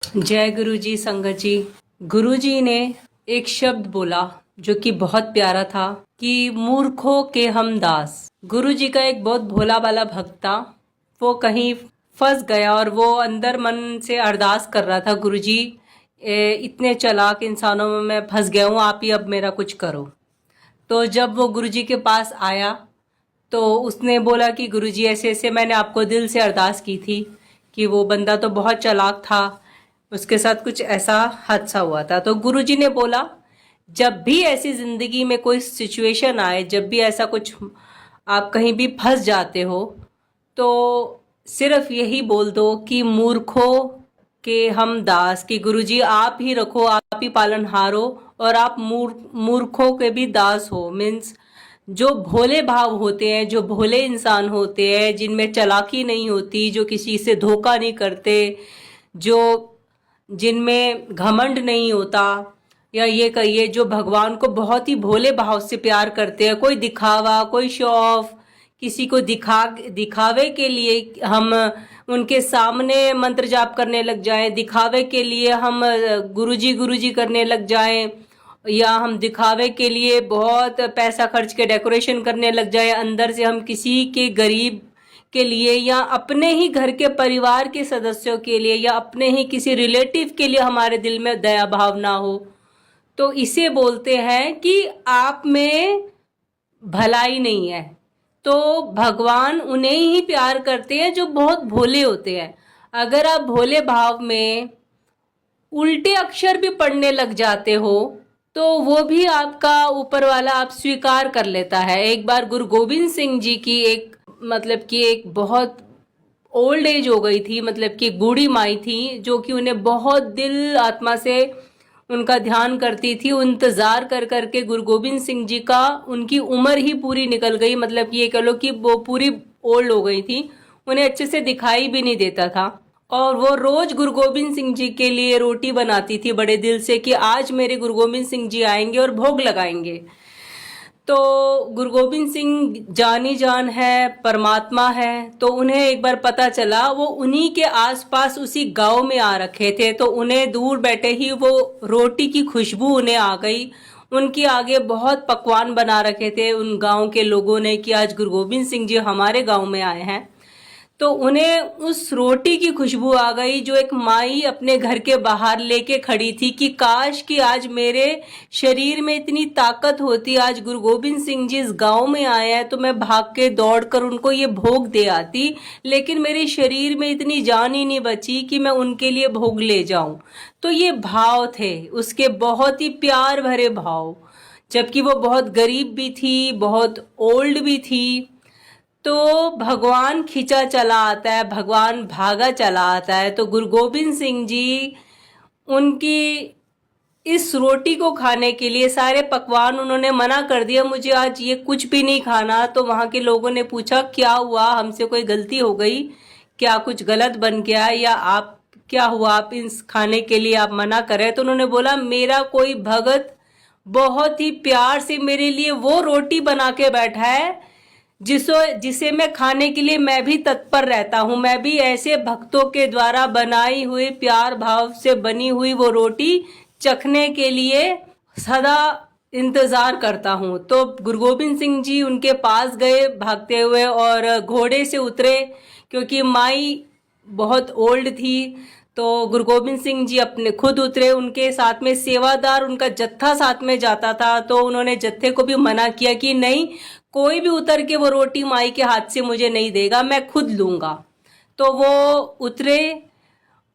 जय गुरु जी। संगत जी, गुरु जी ने एक शब्द बोला जो कि बहुत प्यारा था कि मूर्खों के हम दास। गुरु जी का एक बहुत भोला वाला भक्त था, वो कहीं फंस गया और वो अंदर मन से अरदास कर रहा था, गुरु जी इतने चालाक इंसानों में मैं फंस गया हूँ, आप ही अब मेरा कुछ करो। तो जब वो गुरु जी के पास आया तो उसने बोला कि गुरु जी ऐसे ऐसे मैंने आपको दिल से अरदास की थी कि वो बंदा तो बहुत चालाक था, उसके साथ कुछ ऐसा हादसा हुआ था। तो गुरुजी ने बोला, जब भी ऐसी जिंदगी में कोई सिचुएशन आए, जब भी ऐसा कुछ आप कहीं भी फंस जाते हो, तो सिर्फ यही बोल दो कि मूर्खों के हम दास, कि गुरुजी आप ही रखो, आप ही पालनहार हो और आप मूर्खों के भी दास हो। मीन्स जो भोले भाव होते हैं, जो भोले इंसान होते हैं, जिनमें चालाकी नहीं होती, जो किसी से धोखा नहीं करते, जो जिनमें घमंड नहीं होता, या ये कहिए जो भगवान को बहुत ही भोले भाव से प्यार करते हैं। कोई दिखावा, कोई शो ऑफ, किसी को दिखावे के लिए हम उनके सामने मंत्र जाप करने लग जाएं, दिखावे के लिए हम गुरुजी करने लग जाएं, या हम दिखावे के लिए बहुत पैसा खर्च के डेकोरेशन करने लग जाएं, अंदर से हम किसी के गरीब के लिए या अपने ही घर के परिवार के सदस्यों के लिए या अपने ही किसी रिलेटिव के लिए हमारे दिल में दया भाव ना हो, तो इसे बोलते हैं कि आप में भलाई नहीं है। तो भगवान उन्हें ही प्यार करते हैं जो बहुत भोले होते हैं। अगर आप भोले भाव में उल्टे अक्षर भी पढ़ने लग जाते हो तो वो भी आपका ऊपर वाला आप स्वीकार कर लेता है। एक बार गुरु गोविंद सिंह जी की एक बहुत ओल्ड एज हो गई थी, मतलब कि बूढ़ी माई थी जो कि उन्हें बहुत दिल आत्मा से उनका ध्यान करती थी। इंतजार कर करके गुरु गोविंद सिंह जी का उनकी उम्र ही पूरी निकल गई, मतलब कि ये कह लो कि वो पूरी ओल्ड हो गई थी, उन्हें अच्छे से दिखाई भी नहीं देता था। और वो रोज गुरु गोविंद सिंह जी के लिए रोटी बनाती थी बड़े दिल से कि आज मेरे गुरु गोविंद सिंह जी आएंगे और भोग लगाएंगे। तो गुरु गोविंद सिंह जानी जान है, परमात्मा है, तो उन्हें एक बार पता चला वो उन्हीं के आसपास उसी गांव में आ रखे थे, तो उन्हें दूर बैठे ही वो रोटी की खुशबू उन्हें आ गई। उनके आगे बहुत पकवान बना रखे थे उन गांव के लोगों ने कि आज गुरु गोविंद सिंह जी हमारे गांव में आए हैं। तो उन्हें उस रोटी की खुशबू आ गई जो एक माई अपने घर के बाहर लेके खड़ी थी कि काश कि आज मेरे शरीर में इतनी ताकत होती, आज गुरु गोविंद सिंह जी इस गांव में आए हैं तो मैं भाग के दौड़ कर उनको ये भोग दे आती, लेकिन मेरे शरीर में इतनी जान ही नहीं बची कि मैं उनके लिए भोग ले जाऊं। तो ये भाव थे उसके, बहुत ही प्यार भरे भाव, जबकि वो बहुत गरीब भी थी, बहुत ओल्ड भी थी। तो भगवान खींचा चला आता है, भगवान भागा चला आता है। तो गुरु गोविंद सिंह जी उनकी इस रोटी को खाने के लिए सारे पकवान उन्होंने मना कर दिया, मुझे आज ये कुछ भी नहीं खाना। तो वहाँ के लोगों ने पूछा क्या हुआ, हमसे कोई गलती हो गई क्या, कुछ गलत बन गया, या आप क्या हुआ, आप इस खाने के लिए आप मना कर रहे। तो उन्होंने बोला मेरा कोई भगत बहुत ही प्यार से मेरे लिए वो रोटी बना के बैठा है जिसे मैं खाने के लिए मैं भी तत्पर रहता हूँ। मैं भी ऐसे भक्तों के द्वारा बनाई हुई प्यार भाव से बनी हुई वो रोटी चखने के लिए सदा इंतजार करता हूँ। तो गुरु गोविंद सिंह जी उनके पास गए भागते हुए और घोड़े से उतरे, क्योंकि माई बहुत ओल्ड थी। तो गुरु गोविंद सिंह जी अपने खुद उतरे, उनके साथ में सेवादार उनका जत्था साथ में जाता था। तो उन्होंने जत्थे को भी मना किया कि नहीं, कोई भी उतर के वो रोटी माई के हाथ से मुझे नहीं देगा, मैं खुद लूंगा। तो वो उतरे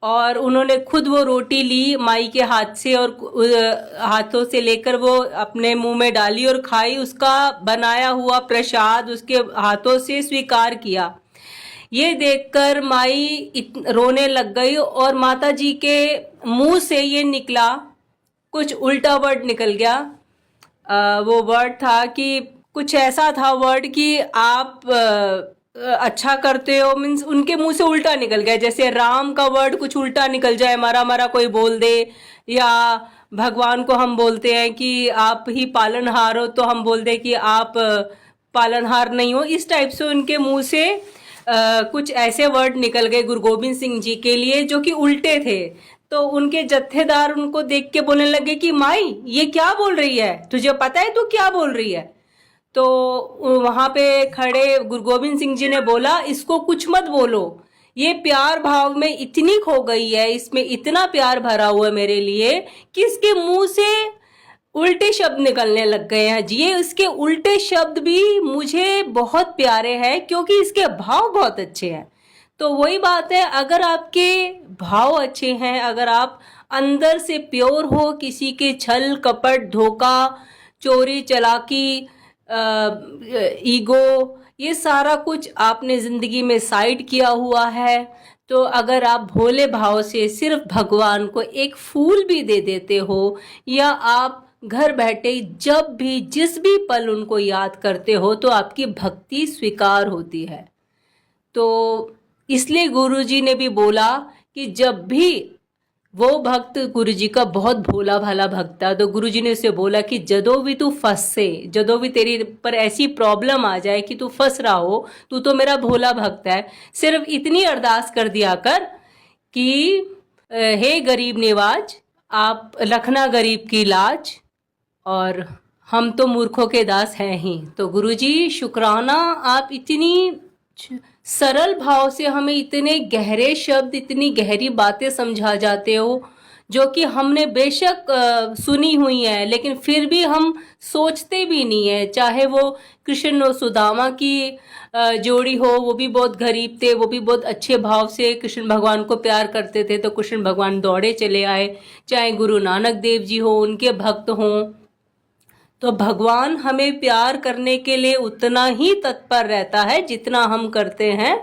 और उन्होंने खुद वो रोटी ली माई के हाथ से और हाथों से लेकर वो अपने मुंह में डाली और खाई। उसका बनाया हुआ प्रसाद उसके हाथों से स्वीकार किया। ये देखकर माई रोने लग गई और माता जी के मुंह से ये निकला, कुछ उल्टा वर्ड निकल गया। वो वर्ड था कि कुछ ऐसा था वर्ड कि आप अच्छा करते हो, मीन्स उनके मुंह से उल्टा निकल गया। जैसे राम का वर्ड कुछ उल्टा निकल जाए, मरा मरा कोई बोल दे, या भगवान को हम बोलते हैं कि आप ही पालनहार हो तो हम बोल दे कि आप पालनहार नहीं हो। इस टाइप से उनके मुंह से कुछ ऐसे वर्ड निकल गए गुरु गोविंद सिंह जी के लिए जो कि उल्टे थे। तो उनके जत्थेदार उनको देख के बोलने लगे कि माई ये क्या बोल रही है, तुझे पता है तू क्या बोल रही है। तो वहां पे खड़े गुरु गोविंद सिंह जी ने बोला इसको कुछ मत बोलो, ये प्यार भाव में इतनी खो गई है, इसमें इतना प्यार भरा हुआ है मेरे लिए कि इसके मुंह से उल्टे शब्द निकलने लग गए हैं। ये इसके उल्टे शब्द भी मुझे बहुत प्यारे हैं क्योंकि इसके भाव बहुत अच्छे हैं। तो वही बात है, अगर आपके भाव अच्छे हैं, अगर आप अंदर से प्योर हो, किसी के छल कपट धोखा चोरी चालाकी ईगो ये सारा कुछ आपने जिंदगी में साइड किया हुआ है, तो अगर आप भोले भाव से सिर्फ भगवान को एक फूल भी दे देते हो, या आप घर बैठे जब भी जिस भी पल उनको याद करते हो, तो आपकी भक्ति स्वीकार होती है। तो इसलिए गुरुजी ने भी बोला कि जब भी वो भक्त गुरुजी का बहुत भोला भाला भक्त था, तो गुरुजी ने उसे बोला कि जदों भी तू फंसे, जदों भी तेरी पर ऐसी प्रॉब्लम आ जाए कि तू फंस रहा हो, तू तो मेरा भोला भक्त है, सिर्फ इतनी अरदास कर दिया कर कि हे गरीब निवाज आप रखना गरीब की लाज, और हम तो मूर्खों के दास हैं ही। तो गुरुजी शुक्राना, आप इतनी सरल भाव से हमें इतने गहरे शब्द, इतनी गहरी बातें समझा जाते हो जो कि हमने बेशक सुनी हुई है, लेकिन फिर भी हम सोचते भी नहीं है। चाहे वो कृष्ण और सुदामा की जोड़ी हो, वो भी बहुत गरीब थे, वो भी बहुत अच्छे भाव से कृष्ण भगवान को प्यार करते थे, तो कृष्ण भगवान दौड़े चले आए। चाहे गुरु नानक देव जी हो, उनके भक्त हों, तो भगवान हमें प्यार करने के लिए उतना ही तत्पर रहता है जितना हम करते हैं।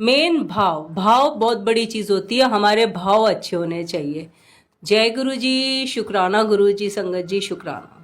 मेन भाव बहुत बड़ी चीज़ होती है, हमारे भाव अच्छे होने चाहिए। जय गुरु जी, शुक्राना गुरु जी, संगत जी शुक्राना।